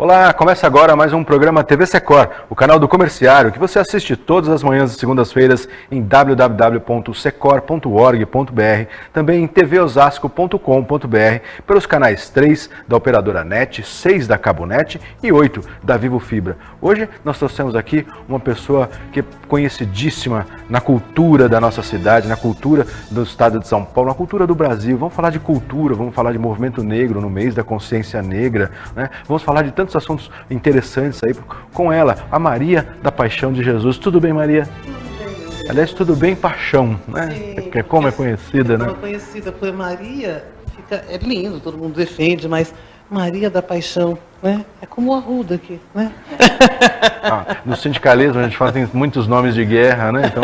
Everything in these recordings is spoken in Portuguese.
Olá, começa agora mais um programa TV Secor, o canal do comerciário, que você assiste todas as manhãs e segundas-feiras em www.secor.org.br, também em tvosasco.com.br, pelos canais 3 da operadora NET, 6 da Cabo Net e 8 da Vivo Fibra. Hoje nós trouxemos aqui uma pessoa que é conhecidíssima na cultura da nossa cidade, na cultura do estado de São Paulo, na cultura do Brasil. Vamos falar de cultura, vamos falar de movimento negro no mês da consciência negra, né? Vamos falar de tantos assuntos interessantes aí com ela, a Maria da Paixão de Jesus. Tudo bem, Maria? Tudo bem. Aliás, tudo bem, Paixão, né? Sim, Que é como é conhecida, né? Conhecida por Maria, é lindo, todo mundo defende, mas Maria da Paixão, né? É como o Arruda aqui, né? No sindicalismo a gente fala, tem muitos nomes de guerra, né? Então,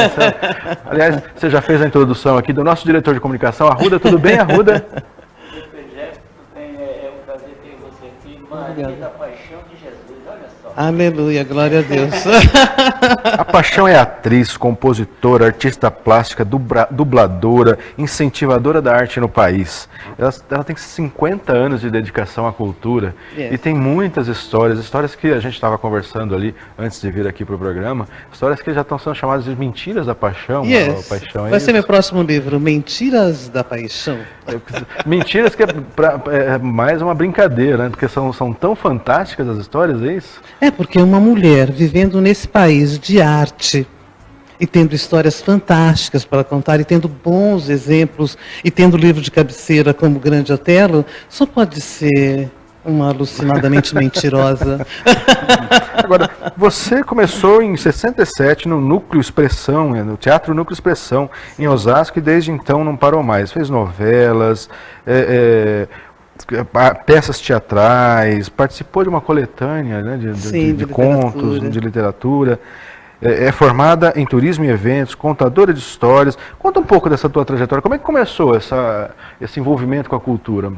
aliás, você já fez a introdução aqui do nosso diretor de comunicação, Arruda. Tudo bem, Arruda? Maria da Paixão de Jesus, olha só. Aleluia, glória a Deus. A Paixão é atriz, compositora, artista plástica, dubladora, incentivadora da arte no país. Ela tem 50 anos de dedicação à cultura e tem muitas histórias que a gente estava conversando ali antes de vir aqui para o programa, histórias que já estão sendo chamadas de Mentiras da Paixão. Paixão, vai ser meu próximo livro, Mentiras da Paixão. Mentiras que é mais uma brincadeira, né? Porque são tão fantásticas as histórias, é isso? É, porque uma mulher vivendo nesse país de arte e tendo histórias fantásticas para contar, e tendo bons exemplos, e tendo livro de cabeceira como Grande Otelo, só pode ser uma alucinadamente mentirosa. Agora, você começou em 67 no Núcleo Expressão, no Teatro Núcleo Expressão, em Osasco, e desde então não parou mais. Fez novelas, peças teatrais, participou de uma coletânea, né, de contos, de literatura. É formada em turismo e eventos, contadora de histórias. Conta um pouco dessa tua trajetória. Como é que começou esse envolvimento com a cultura,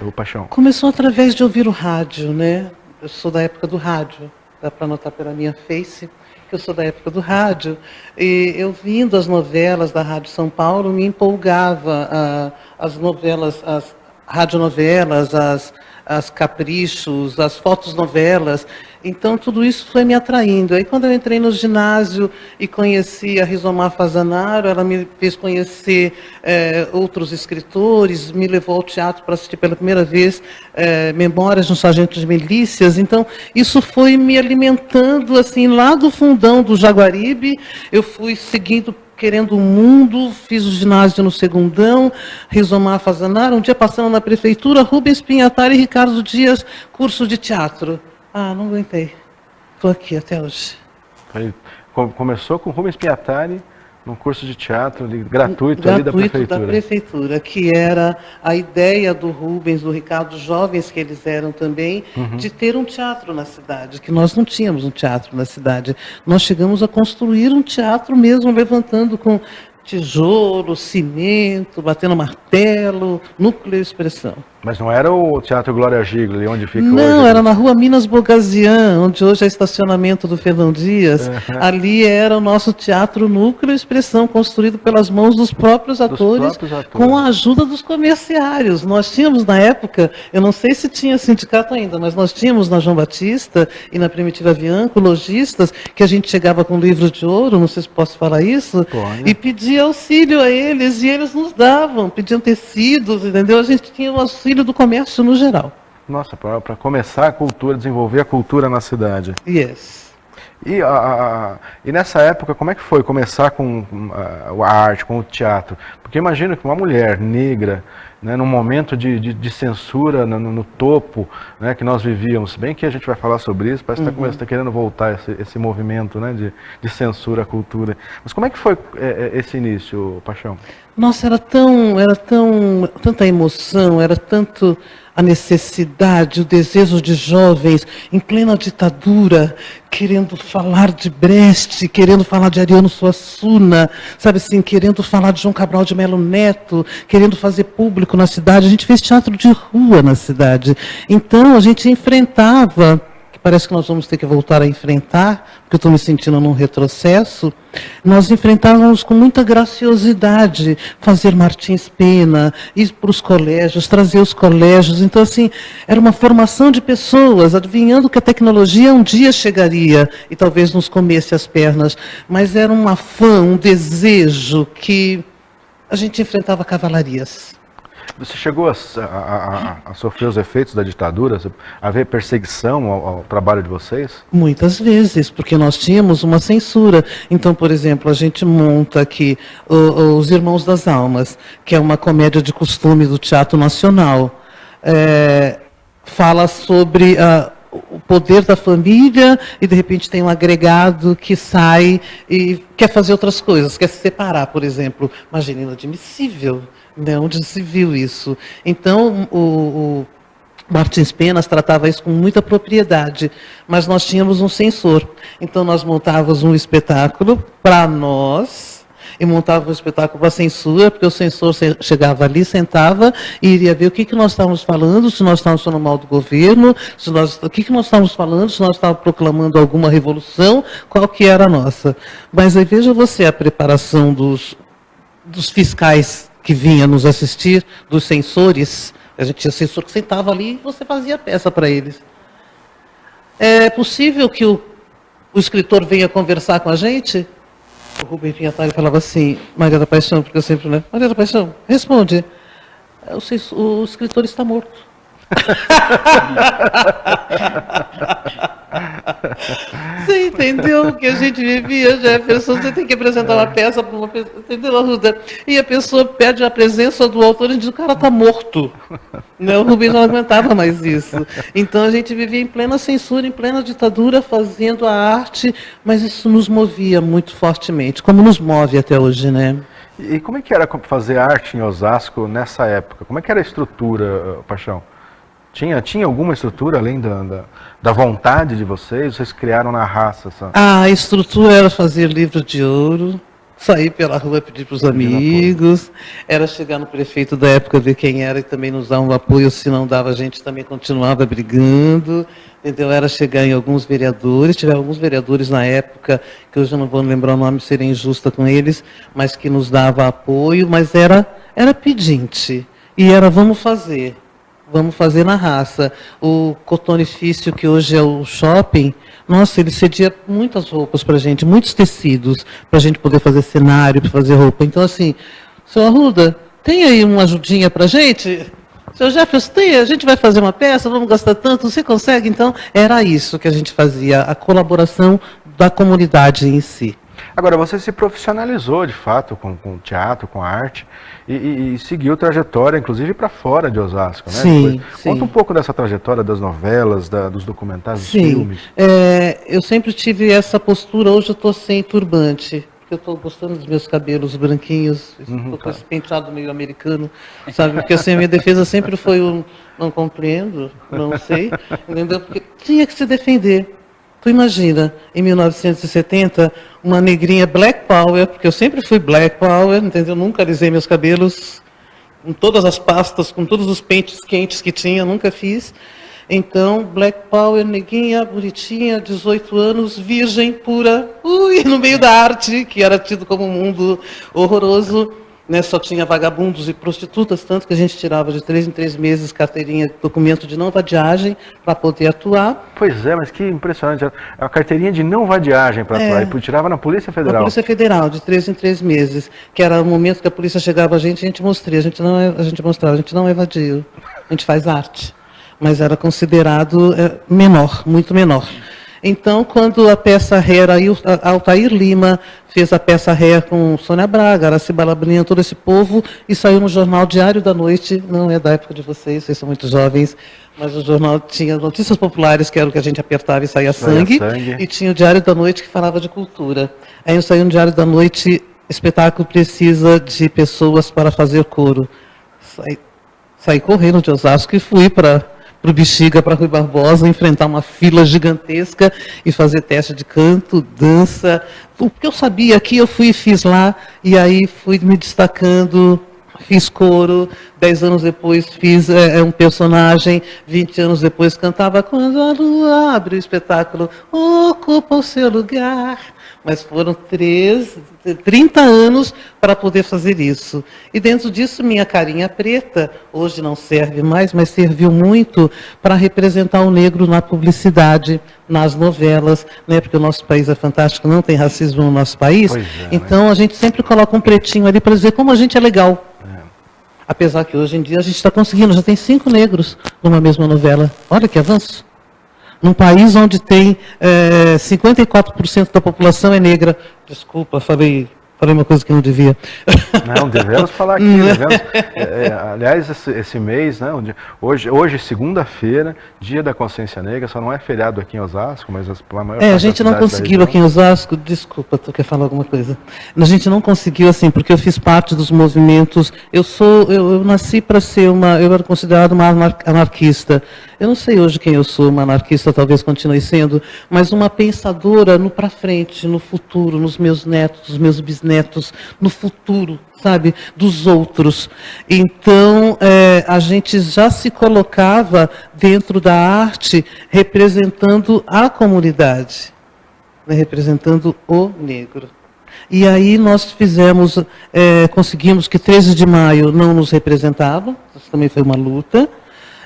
o Paixão? Começou através de ouvir o rádio, né? Eu sou da época do rádio. Dá para notar pela minha face que eu sou da época do rádio. E eu vindo as novelas da Rádio São Paulo, me empolgava as novelas, as radionovelas, as caprichos, as fotonovelas. Então, tudo isso foi me atraindo. Aí, quando eu entrei no ginásio e conheci a Rizomar Fazanaro, ela me fez conhecer outros escritores, me levou ao teatro para assistir pela primeira vez Memórias de um Sargento de Milícias. Então, isso foi me alimentando, assim, lá do fundão do Jaguaribe. Eu fui seguindo, querendo o mundo, fiz o ginásio no Segundão, Rizomar Fazanaro, um dia passando na prefeitura, Rubens Pinhatari e Ricardo Dias, curso de teatro. Não aguentei. Estou aqui até hoje. Começou com Rubens Pinhatari, num curso de teatro gratuito ali da prefeitura. Que era a ideia do Rubens, do Ricardo, jovens que eles eram também, de ter um teatro na cidade, que nós não tínhamos um teatro na cidade. Nós chegamos a construir um teatro mesmo, levantando com tijolo, cimento, batendo martelo, Núcleo Expressão. Mas não era o Teatro Glória Gigli, onde fica hoje? Não, era na rua Minas Bogazian, onde hoje é estacionamento do Fernão Dias. Ali era o nosso Teatro Núcleo Expressão, construído pelas mãos dos próprios atores, com a ajuda dos comerciários. Nós tínhamos, na época, eu não sei se tinha sindicato ainda, mas nós tínhamos na João Batista e na Primitiva Bianco, lojistas, que a gente chegava com livros de ouro, não sei se posso falar isso, e pedia auxílio a eles, e eles nos davam, pediam tecidos, entendeu? A gente tinha o auxílio do comércio no geral. Nossa, para começar a cultura, desenvolver a cultura na cidade. Yes. E nessa época, como é que foi começar com a arte, com o teatro? Porque imagino que uma mulher negra, né, num momento de censura no topo, né, que nós vivíamos, se bem que a gente vai falar sobre isso, parece que está querendo voltar esse movimento, né, de censura à cultura. Mas como é que foi esse início, Paixão? Nossa, era tanta emoção, era tanto a necessidade, o desejo de jovens em plena ditadura, querendo falar de Brecht, querendo falar de Ariano Suassuna, sabe assim, querendo falar de João Cabral de Melo Neto, querendo fazer público na cidade. A gente fez teatro de rua na cidade. Então, a gente enfrentava que parece que nós vamos ter que voltar a enfrentar, porque eu estou me sentindo num retrocesso, nós enfrentávamos com muita graciosidade fazer Martins Pena, ir para os colégios, trazer os colégios. Então, assim, era uma formação de pessoas, adivinhando que a tecnologia um dia chegaria e talvez nos comesse as pernas, mas era um afã, um desejo que a gente enfrentava cavalarias. Você chegou a sofrer os efeitos da ditadura, a ver perseguição ao trabalho de vocês? Muitas vezes, porque nós tínhamos uma censura. Então, por exemplo, a gente monta aqui Os Irmãos das Almas, que é uma comédia de costume do Teatro Nacional. Fala sobre o poder da família e, de repente, tem um agregado que sai e quer fazer outras coisas, quer se separar, por exemplo. Imagina, inadmissível. Onde se viu isso? Então, o Martins Penas tratava isso com muita propriedade, mas nós tínhamos um censor. Então, nós montávamos um espetáculo para nós e montávamos um espetáculo para a censura, porque o censor chegava ali, sentava e iria ver o que nós estávamos falando, se nós estávamos falando mal do governo, o que nós estávamos falando, se nós estávamos proclamando alguma revolução, qual que era a nossa. Mas aí veja você a preparação dos fiscais que vinha nos assistir, dos censores. A gente tinha censor que sentava ali e você fazia peça para eles. É possível que o escritor venha conversar com a gente? O Rubem Pinhatari falava assim, Maria da Paixão, porque eu sempre, né? Maria da Paixão, responde. O escritor está morto. Você entendeu o que a gente vivia, Jefferson? Você tem que apresentar uma peça para uma pessoa, entendeu, Arruda? E a pessoa pede a presença do autor e diz, o cara está morto. Não, o Rubens não aguentava mais isso. Então a gente vivia em plena censura, em plena ditadura, fazendo a arte, mas isso nos movia muito fortemente, como nos move até hoje, né? E como é que era fazer arte em Osasco nessa época? Como é que era a estrutura, Paixão? Tinha alguma estrutura além da vontade de vocês? Vocês criaram na raça? Sabe? A estrutura era fazer livro de ouro, sair pela rua pedir para os amigos, era chegar no prefeito da época, ver quem era e também nos dar um apoio, se não dava a gente também continuava brigando, entendeu? Era chegar em alguns vereadores, tiveram alguns vereadores na época, que hoje eu não vou lembrar o nome, seria injusta com eles, mas que nos dava apoio, mas era pedinte, e era vamos fazer na raça. O cotonifício, que hoje é o shopping, nossa, ele cedia muitas roupas para a gente, muitos tecidos, para a gente poder fazer cenário, para fazer roupa. Então, assim, seu Arruda, tem aí uma ajudinha para a gente? Seu Jefferson, a gente vai fazer uma peça, vamos gastar tanto, você consegue? Então, era isso que a gente fazia, a colaboração da comunidade em si. Agora, você se profissionalizou, de fato, com o teatro, com a arte, e seguiu trajetória, inclusive, para fora de Osasco, né? Sim, sim. Conta um pouco dessa trajetória das novelas, dos documentários, dos filmes. Eu sempre tive essa postura, hoje eu estou sem turbante, porque eu estou gostando dos meus cabelos branquinhos, estou com esse penteado meio americano, sabe? Porque assim, a minha defesa sempre foi não compreendo, não sei, entendeu? Porque tinha que se defender. Tu imagina, em 1970, uma negrinha Black Power, porque eu sempre fui Black Power, entendeu? Nunca alisei meus cabelos, com todas as pastas, com todos os pentes quentes que tinha, nunca fiz. Então, Black Power, neguinha, bonitinha, 18 anos, virgem, pura, no meio da arte, que era tido como um mundo horroroso. Né, só tinha vagabundos e prostitutas, tanto que a gente tirava de 3 em 3 meses carteirinha, documento de não vadiagem para poder atuar. Pois é, mas que impressionante. A carteirinha de não vadiagem para atuar. E tirava na Polícia Federal. Na Polícia Federal, de 3 em 3 meses. Que era o momento que a polícia chegava a gente mostrava. A gente não evadiu. A gente faz arte. Mas era considerado menor, muito menor. Então, quando a peça Hair, Altair Lima fez a peça Hair com Sônia Braga, Araci Balabrinha, todo esse povo, e saiu no jornal Diário da Noite, não é da época de vocês são muito jovens, mas o jornal tinha notícias populares, que era o que a gente apertava e saía sangue, e tinha o Diário da Noite que falava de cultura. Aí saiu no Diário da Noite, espetáculo precisa de pessoas para fazer coro. Saí correndo de Osasco e fui para o Bexiga, para Rui Barbosa, enfrentar uma fila gigantesca e fazer teste de canto, dança. O que eu sabia aqui, eu fui e fiz lá, e aí fui me destacando Fiz coro, 10 anos depois fiz um personagem, 20 anos depois cantava Quando a lua abre o espetáculo, ocupa o seu lugar. Mas foram 30 anos para poder fazer isso. E dentro disso, minha carinha preta, hoje não serve mais, mas serviu muito para representar o negro na publicidade, nas novelas, né? Porque o nosso país é fantástico, não tem racismo no nosso país. Então, a gente sempre coloca um pretinho ali para dizer como a gente é legal. Apesar que hoje em dia a gente está conseguindo, já tem 5 negros numa mesma novela. Olha que avanço. Num país onde tem 54% da população é negra. Desculpa, falei uma coisa que não devia. Não, devemos falar aqui. Devemos, aliás, esse mês, né, hoje segunda-feira, Dia da Consciência Negra, só não é feriado aqui em Osasco, mas a maior parte a gente não conseguiu aqui em Osasco, desculpa, tu quer falar alguma coisa? A gente não conseguiu, assim, porque eu fiz parte dos movimentos, eu nasci para ser eu era considerada uma anarquista. Eu não sei hoje quem eu sou, uma anarquista talvez continue sendo, mas uma pensadora no para frente, no futuro, nos meus netos, nos meus bisnetos, no futuro, sabe, dos outros. Então, a gente já se colocava dentro da arte representando a comunidade, né, representando o negro. E aí nós conseguimos que 13 de maio não nos representava, isso também foi uma luta,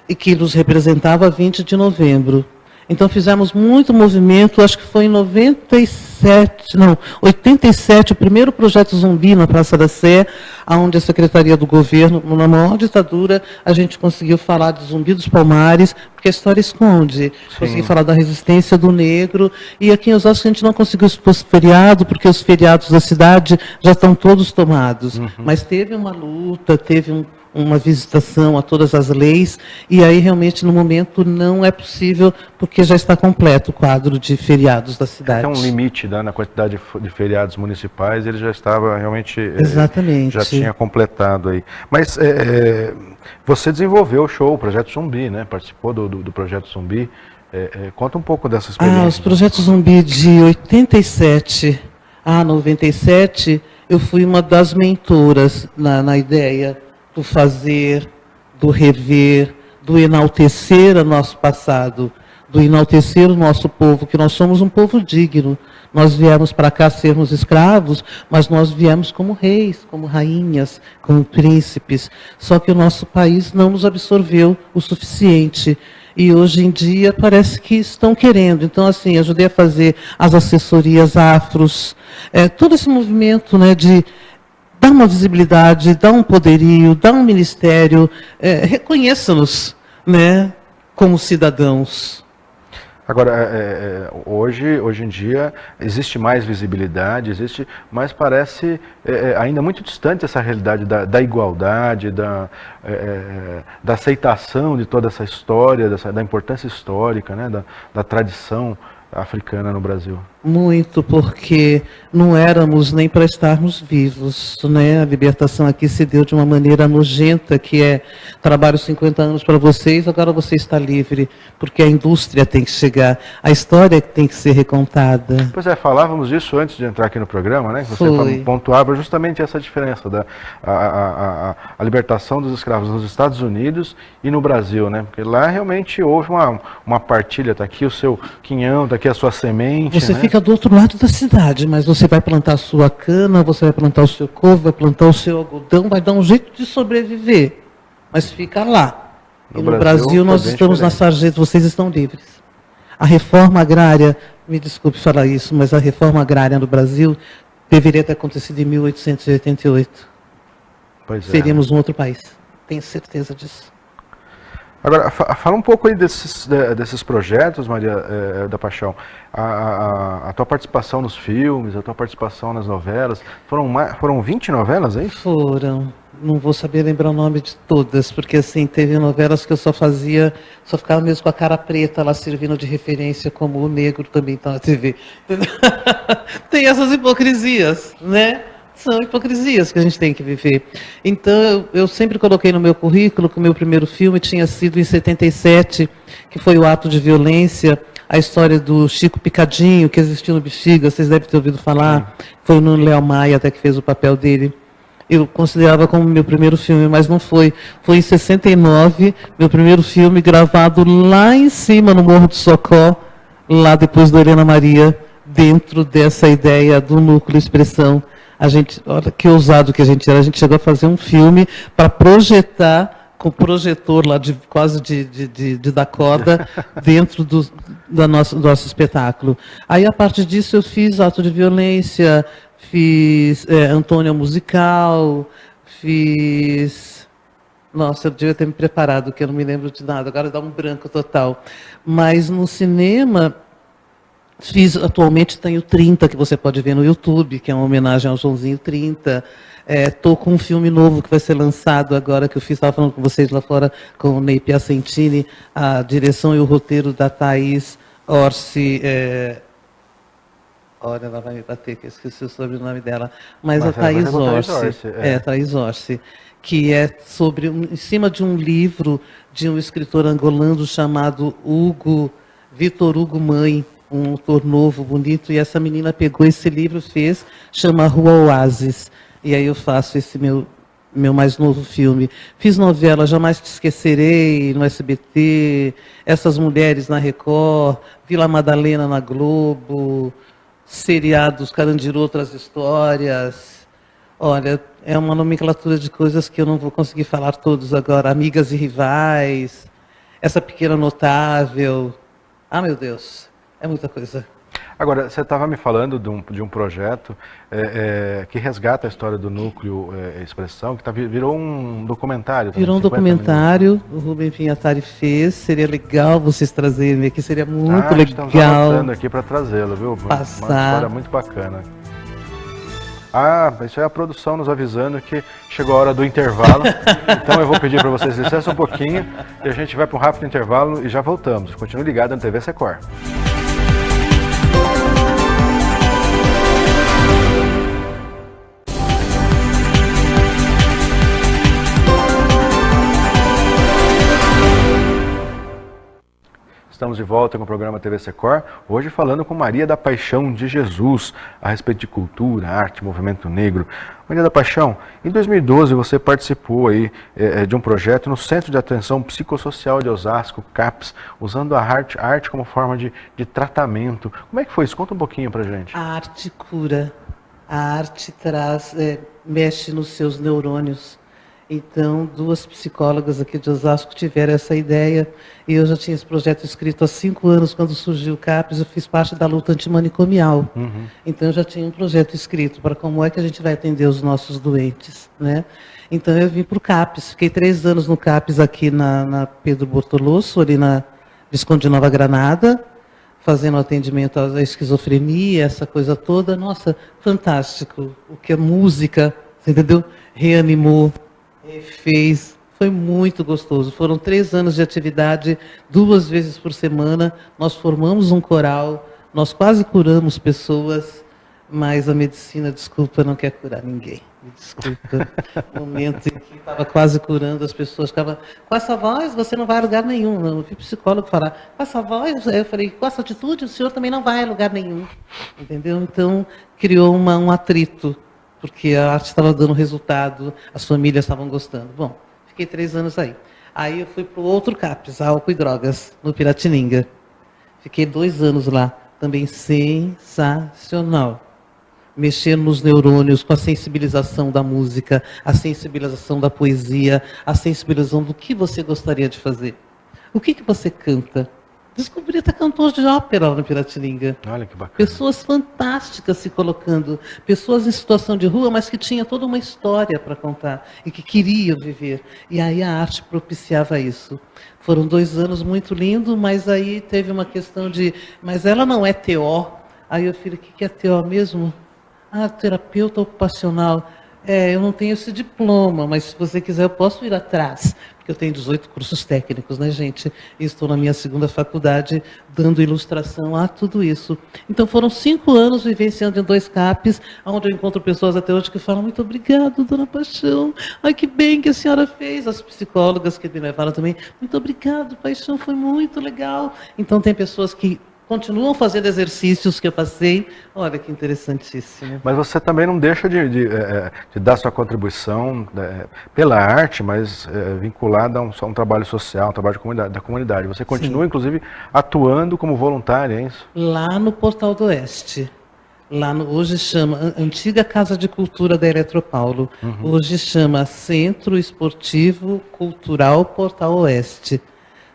e que nos representava 20 de novembro. Então fizemos muito movimento, acho que foi em 87, o primeiro projeto Zumbi na Praça da Sé, onde a Secretaria do Governo, na maior ditadura, a gente conseguiu falar de Zumbi dos Palmares, porque a história esconde. Consegui falar da resistência do negro, e aqui em Osasco a gente não conseguiu expor feriado, porque os feriados da cidade já estão todos tomados. Mas teve uma luta, teve uma visitação a todas as leis, e aí realmente no momento não é possível, porque já está completo o quadro de feriados da cidade. Tem um limite, né, na quantidade de feriados municipais, ele já estava realmente... Exatamente. Já tinha completado aí. Mas você desenvolveu o show, o Projeto Zumbi, né? Participou do Projeto Zumbi. Conta um pouco dessa experiência. Os Projetos Zumbi de 87 a 97, eu fui uma das mentoras na ideia do fazer, do rever, do enaltecer o nosso passado, do enaltecer o nosso povo, que nós somos um povo digno. Nós viemos para cá sermos escravos, mas nós viemos como reis, como rainhas, como príncipes. Só que o nosso país não nos absorveu o suficiente. E hoje em dia parece que estão querendo. Então, assim, ajudei a fazer as assessorias afros, todo esse movimento, né, de dar uma visibilidade, dar um poderio, dar um ministério, reconheça-nos, né, como cidadãos. Agora, hoje em dia, existe mais visibilidade, mas parece ainda muito distante essa realidade da igualdade, da aceitação de toda essa história, da importância histórica, né, da tradição africana no Brasil. Muito, porque não éramos nem para estarmos vivos, né? A libertação aqui se deu de uma maneira nojenta, que trabalho 50 anos para vocês, agora você está livre, porque a indústria tem que chegar, a história tem que ser recontada. Pois falávamos disso antes de entrar aqui no programa, né? Você pontuava justamente essa diferença a libertação dos escravos nos Estados Unidos e no Brasil, né? Porque lá realmente houve uma partilha, está aqui o seu quinhão, está aqui a sua semente. Você né? fica do outro lado da cidade, mas você vai plantar a sua cana, você vai plantar o seu couve, vai plantar o seu algodão, vai dar um jeito de sobreviver, mas fica lá. E no Brasil nós estamos na sarjeta, vocês estão livres. A reforma agrária, me desculpe falar isso, mas a reforma agrária no Brasil deveria ter acontecido em 1888. Pois é. Seríamos um outro país, tenho certeza disso. Agora, fala um pouco aí desses projetos, Maria da Paixão. A tua participação nos filmes, a tua participação nas novelas, foram 20 novelas, é isso? Foram. Não vou saber lembrar o nome de todas, porque assim, teve novelas que eu só ficava mesmo com a cara preta lá servindo de referência, como o negro também está na TV. Tem essas hipocrisias, né? São hipocrisias que a gente tem que viver. Então, eu sempre coloquei no meu currículo que o meu primeiro filme tinha sido em 77, que foi o Ato de Violência, a história do Chico Picadinho, que existiu no Bexiga, vocês devem ter ouvido falar. Foi no Léo Maia até que fez o papel dele. eu considerava como meu primeiro filme, mas não foi. Foi em 69, meu primeiro filme gravado lá em cima, no Morro do Socó, lá depois do Helena Maria, dentro dessa ideia do núcleo expressão. A gente, olha que ousado que a gente era, a gente chegou a fazer um filme para projetar com projetor lá de quase de da corda dentro do nosso espetáculo. Aí, a partir disso, eu fiz Ato de Violência, fiz Antônia Musical, fiz... Nossa, eu devia ter me preparado, que eu não me lembro de nada, agora dá um branco total. Mas no cinema, atualmente tenho 30, que você pode ver no YouTube, que é uma homenagem ao Joãozinho 30. Estou com um filme novo que vai ser lançado agora, que eu fiz, estava falando com vocês lá fora, com o Ney Piacentini, a direção e o roteiro da Thaís Orsi... Olha, ela vai me bater, que eu esqueci o sobrenome dela. Mas a Thaís Orsi, Thaís Orsi, que é sobre, em cima de um livro de um escritor angolano chamado Vitor Hugo Mãe, um autor novo, bonito, e essa menina pegou esse livro, chama Rua Oásis. E aí eu faço esse meu mais novo filme. Fiz novela Jamais Te Esquecerei, no SBT, Essas Mulheres na Record, Vila Madalena na Globo, seriados, Carandiru, Outras Histórias. Olha, é uma nomenclatura de coisas que eu não vou conseguir falar todos agora. Amigas e Rivais, Essa Pequena Notável. Ah, meu Deus, é muita coisa. Agora, você estava me falando de um projeto que resgata a história do núcleo expressão, que virou um documentário. Virou um documentário, o Rubem Pinhatari fez, seria legal vocês trazerem aqui, seria muito legal. Estamos anotando aqui para trazê-lo, viu? Passar. Uma história muito bacana. Ah, isso é a produção nos avisando que chegou a hora do intervalo. Então eu vou pedir para vocês licença um pouquinho e a gente vai para um rápido intervalo e já voltamos. Continue ligado na TV Secor. Estamos de volta com o programa TV Secor, hoje falando com Maria da Paixão de Jesus, a respeito de cultura, arte, movimento negro. Maria da Paixão, em 2012 você participou aí, de um projeto no Centro de Atenção Psicossocial de Osasco, CAPS, usando a arte como forma de tratamento. Como é que foi isso? Conta um pouquinho pra gente. A arte cura, a arte mexe nos seus neurônios. Então, 2 psicólogas aqui de Osasco tiveram essa ideia, e eu já tinha esse projeto escrito há 5 anos, quando surgiu o CAPS, eu fiz parte da luta antimanicomial. Uhum. Então, eu já tinha um projeto escrito para como é que a gente vai atender os nossos doentes, né? Então, eu vim para o CAPS, fiquei 3 anos no CAPS aqui na Pedro Bortolosso, ali na Visconde de Nova Granada, fazendo atendimento à esquizofrenia, essa coisa toda. Nossa, fantástico, o que a música, você entendeu? Reanimou. Fez, foi muito gostoso. Foram 3 anos de atividade, 2 vezes por semana. Nós formamos um coral, nós quase curamos pessoas, mas a medicina, desculpa, não quer curar ninguém. Me desculpa. Momento em que estava quase curando, as pessoas ficavam, com essa voz você não vai a lugar nenhum. Não, eu vi psicólogo falar, com essa voz, eu falei, com essa atitude o senhor também não vai a lugar nenhum. Entendeu? Então, criou um atrito, porque a arte estava dando resultado, as famílias estavam gostando. Bom, fiquei 3 anos aí. Aí eu fui para o outro CAPS, Álcool e Drogas, no Piratininga. Fiquei 2 anos lá, também sensacional. Mexendo nos neurônios, com a sensibilização da música, a sensibilização da poesia, a sensibilização do que você gostaria de fazer. O que você canta? Descobri até cantores de ópera lá no Piratininga. Olha que bacana. Pessoas fantásticas se colocando, pessoas em situação de rua, mas que tinham toda uma história para contar e que queriam viver. E aí a arte propiciava isso. Foram 2 anos muito lindos, mas aí teve uma questão de, mas ela não é TO. Aí eu falei, o que é TO mesmo? Ah, terapeuta ocupacional. Eu não tenho esse diploma, mas se você quiser eu posso ir atrás. Porque eu tenho 18 cursos técnicos, né, gente? E estou na minha 2ª faculdade, dando ilustração a tudo isso. Então foram 5 anos vivenciando em 2 CAPs, onde eu encontro pessoas até hoje que falam, muito obrigado, dona Paixão. Ai, que bem que a senhora fez. As psicólogas que me levaram também, muito obrigado, Paixão, foi muito legal. Então tem pessoas que continuam fazendo exercícios que eu passei. Olha que interessantíssimo. Mas você também não deixa de dar sua contribuição pela arte, mas vinculada a um trabalho social, um trabalho da comunidade. Você continua, inclusive, atuando como voluntária, é isso? Lá no Portal do Oeste. Hoje chama Antiga Casa de Cultura da Eletropaulo. Hoje chama Centro Esportivo Cultural Portal Oeste.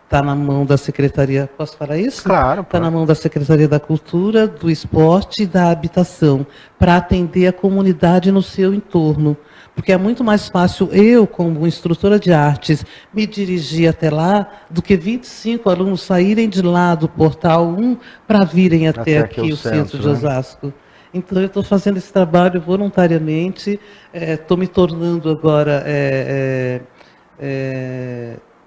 Está na mão da Secretaria, posso falar isso? Claro. Está na mão da Secretaria da Cultura, do Esporte e da Habitação, para atender a comunidade no seu entorno. Porque é muito mais fácil eu, como instrutora de artes, me dirigir até lá, do que 25 alunos saírem de lá do Portal 1 para virem até aqui o centro de Osasco. Então, eu estou fazendo esse trabalho voluntariamente, estou me tornando agora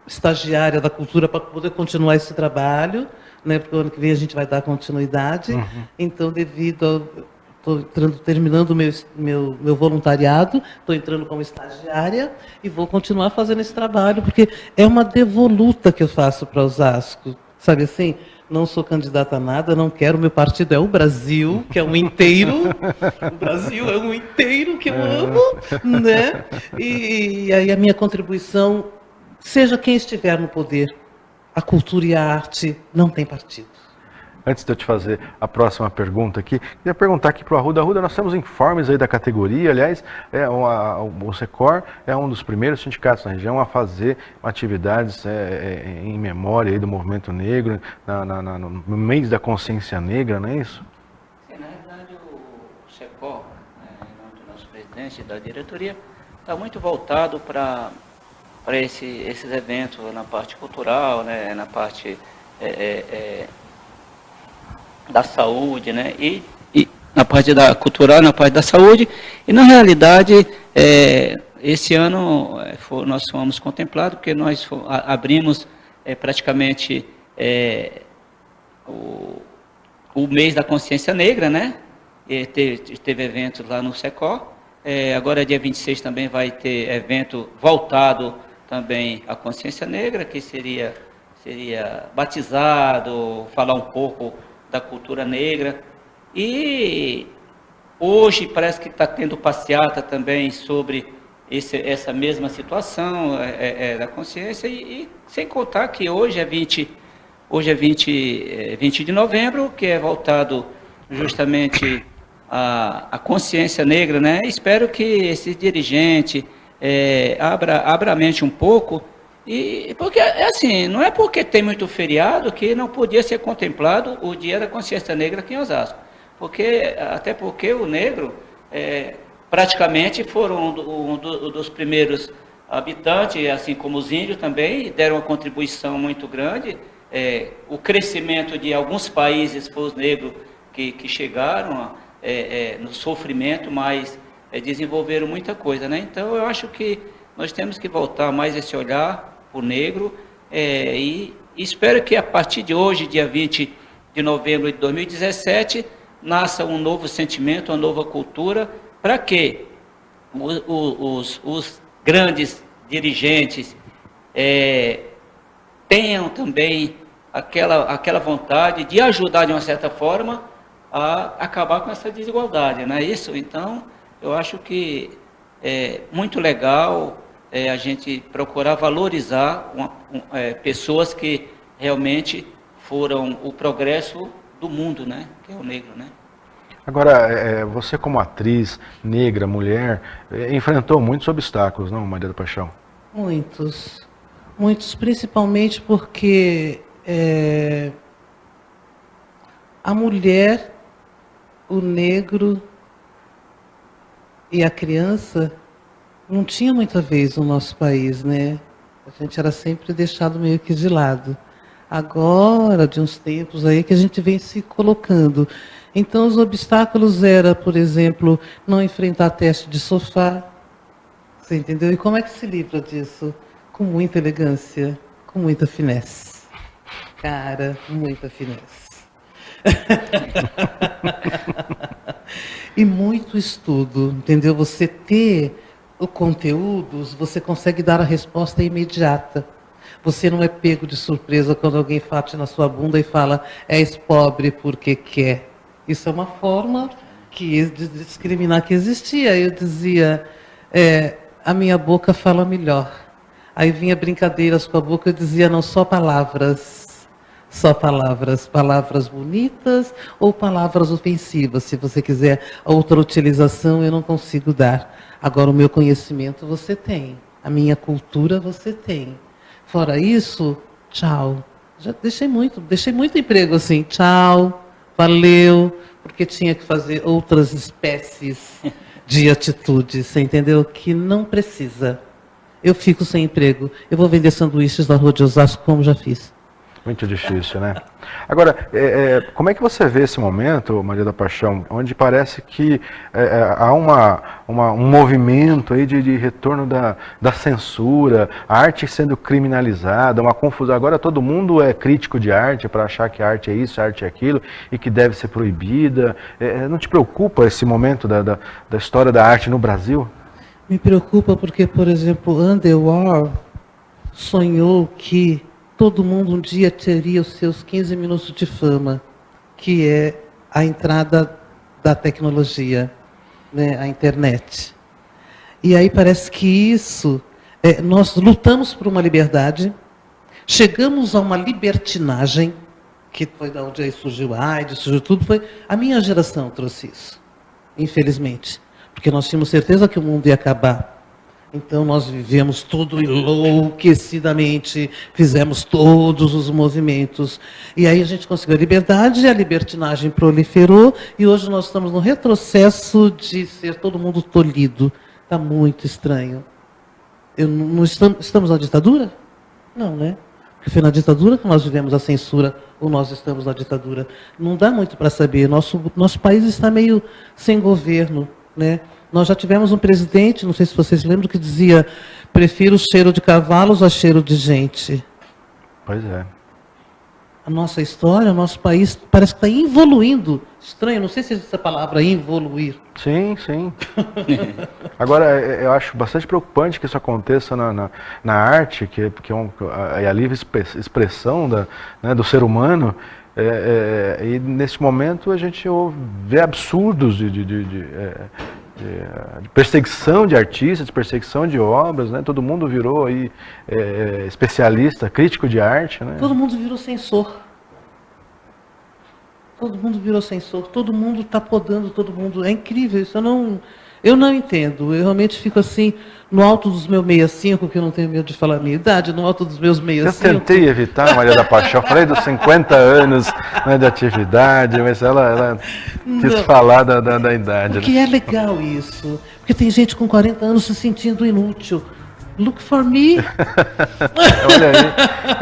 estagiária da cultura para poder continuar esse trabalho, né, porque o ano que vem a gente vai dar continuidade. Então, estou terminando o meu voluntariado, estou entrando como estagiária e vou continuar fazendo esse trabalho, porque é uma devoluta que eu faço para Osasco, sabe assim? Não sou candidata a nada, não quero. Meu partido é o Brasil, que é um inteiro. O Brasil é um inteiro que eu amo, né? E aí a minha contribuição, seja quem estiver no poder, a cultura e a arte não tem partido. Antes de eu te fazer a próxima pergunta aqui, queria perguntar aqui para o Arruda. Arruda, nós temos informes aí da categoria, aliás, o Secor é um dos primeiros sindicatos na região a fazer atividades em memória aí do movimento negro, no mês da consciência negra, não é isso? Sim, na verdade o Secor, em nome do nosso presidente e da diretoria, está muito voltado para esses eventos na parte cultural, né, na parte da saúde, né? E na parte da cultural, na parte da saúde, e na realidade, esse ano nós fomos contemplados, porque nós abrimos praticamente o mês da consciência negra, né? E teve eventos lá no Secor, agora dia 26 também vai ter evento voltado também à consciência negra, que seria batizado, falar um pouco da cultura negra. E hoje parece que está tendo passeata também sobre essa mesma situação da consciência, e sem contar que hoje é 20 de novembro, que é voltado justamente à consciência negra, né? Espero que esse dirigente abra a mente um pouco. E porque assim, não é porque tem muito feriado que não podia ser contemplado o Dia da Consciência Negra aqui em Osasco. Até porque o negro praticamente foram um dos primeiros habitantes, assim como os índios também, deram uma contribuição muito grande. O crescimento de alguns países foi os negros que chegaram no sofrimento, mas desenvolveram muita coisa, né? Então eu acho que nós temos que voltar mais esse olhar para o negro, e espero que a partir de hoje, dia 20 de novembro de 2017, nasça um novo sentimento, uma nova cultura, para que os grandes dirigentes tenham também aquela vontade de ajudar de uma certa forma a acabar com essa desigualdade, não é isso? Então, eu acho que é muito legal a gente procurar valorizar pessoas que realmente foram o progresso do mundo, né? Que é o negro, né? Agora, você como atriz negra, mulher, enfrentou muitos obstáculos, não, Maria da Paixão? Muitos, principalmente porque a mulher, o negro e a criança não tinha muita vez no nosso país, né? A gente era sempre deixado meio que de lado. Agora, de uns tempos aí, que a gente vem se colocando. Então, os obstáculos eram, por exemplo, não enfrentar teste de sofá. Você entendeu? E como é que se livra disso? Com muita elegância, com muita finesse. Cara, muita finesse. E muito estudo, entendeu? Você ter o conteúdo, você consegue dar a resposta imediata. Você não é pego de surpresa quando alguém bate na sua bunda e fala, és pobre porque quer. Isso é uma forma de discriminar que existia. Eu dizia, a minha boca fala melhor. Aí vinha brincadeiras com a boca, eu dizia, não, só palavras. Só palavras, palavras bonitas ou palavras ofensivas. Se você quiser outra utilização, eu não consigo dar. Agora, o meu conhecimento você tem. A minha cultura você tem. Fora isso, tchau. Já deixei muito emprego assim. Tchau, valeu, porque tinha que fazer outras espécies de atitudes, você entendeu? Que não precisa. Eu fico sem emprego. Eu vou vender sanduíches na Rua de Osasco, como já fiz. Muito difícil, né? Agora, como é que você vê esse momento, Maria da Paixão, onde parece que há um movimento aí de retorno da censura, a arte sendo criminalizada, uma confusão. Agora todo mundo é crítico de arte para achar que a arte é isso, a arte é aquilo, e que deve ser proibida. Não te preocupa esse momento da história da arte no Brasil? Me preocupa porque, por exemplo, Andy Warhol sonhou que todo mundo um dia teria os seus 15 minutos de fama, que é a entrada da tecnologia, né, a internet. E aí parece que isso, nós lutamos por uma liberdade, chegamos a uma libertinagem, que foi da onde aí surgiu a AIDS, surgiu tudo, foi a minha geração trouxe isso, infelizmente, porque nós tínhamos certeza que o mundo ia acabar. Então nós vivemos tudo enlouquecidamente, fizemos todos os movimentos. E aí a gente conseguiu a liberdade, a libertinagem proliferou, e hoje nós estamos no retrocesso de ser todo mundo tolhido. Está muito estranho. Estamos na ditadura? Não, né? Porque foi na ditadura que nós vivemos a censura, ou nós estamos na ditadura. Não dá muito para saber. Nosso país está meio sem governo, né? Nós já tivemos um presidente, não sei se vocês lembram, que dizia, prefiro cheiro de cavalos a cheiro de gente. Pois é. A nossa história, o nosso país parece que está evoluindo. Estranho, não sei se existe essa palavra, evoluir. Sim, sim. Agora, eu acho bastante preocupante que isso aconteça na arte, que é a livre expressão do ser humano. E nesse momento a gente vê absurdos de perseguição de artistas, de perseguição de obras, né? Todo mundo virou aí especialista, crítico de arte, né? Todo mundo virou censor. Todo mundo virou censor. Todo mundo está podando todo mundo. É incrível isso. Eu não entendo. Eu realmente fico assim, no alto dos meus 65, que eu não tenho medo de falar a minha idade, no alto dos meus 65. Eu tentei evitar, Maria da Paixão, falei dos 50 anos, né, de atividade, mas ela quis falar da idade. Porque é legal isso. Porque tem gente com 40 anos se sentindo inútil. Look for me. Olha aí,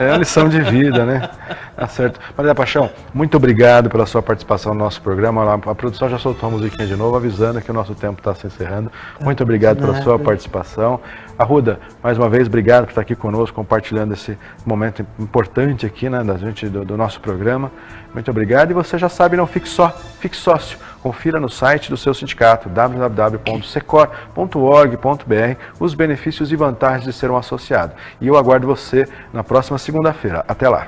é uma lição de vida, né? Tá certo. Maria da Paixão, muito obrigado pela sua participação no nosso programa. A produção já soltou a musiquinha de novo, avisando que o nosso tempo está se encerrando. Muito obrigado pela sua participação. Arruda, mais uma vez, obrigado por estar aqui conosco, compartilhando esse momento importante aqui, né, do nosso programa. Muito obrigado. E você já sabe, não fique só, fique sócio. Confira no site do seu sindicato, www.secor.org.br, os benefícios e vantagens de ser um associado. E eu aguardo você na próxima segunda-feira. Até lá!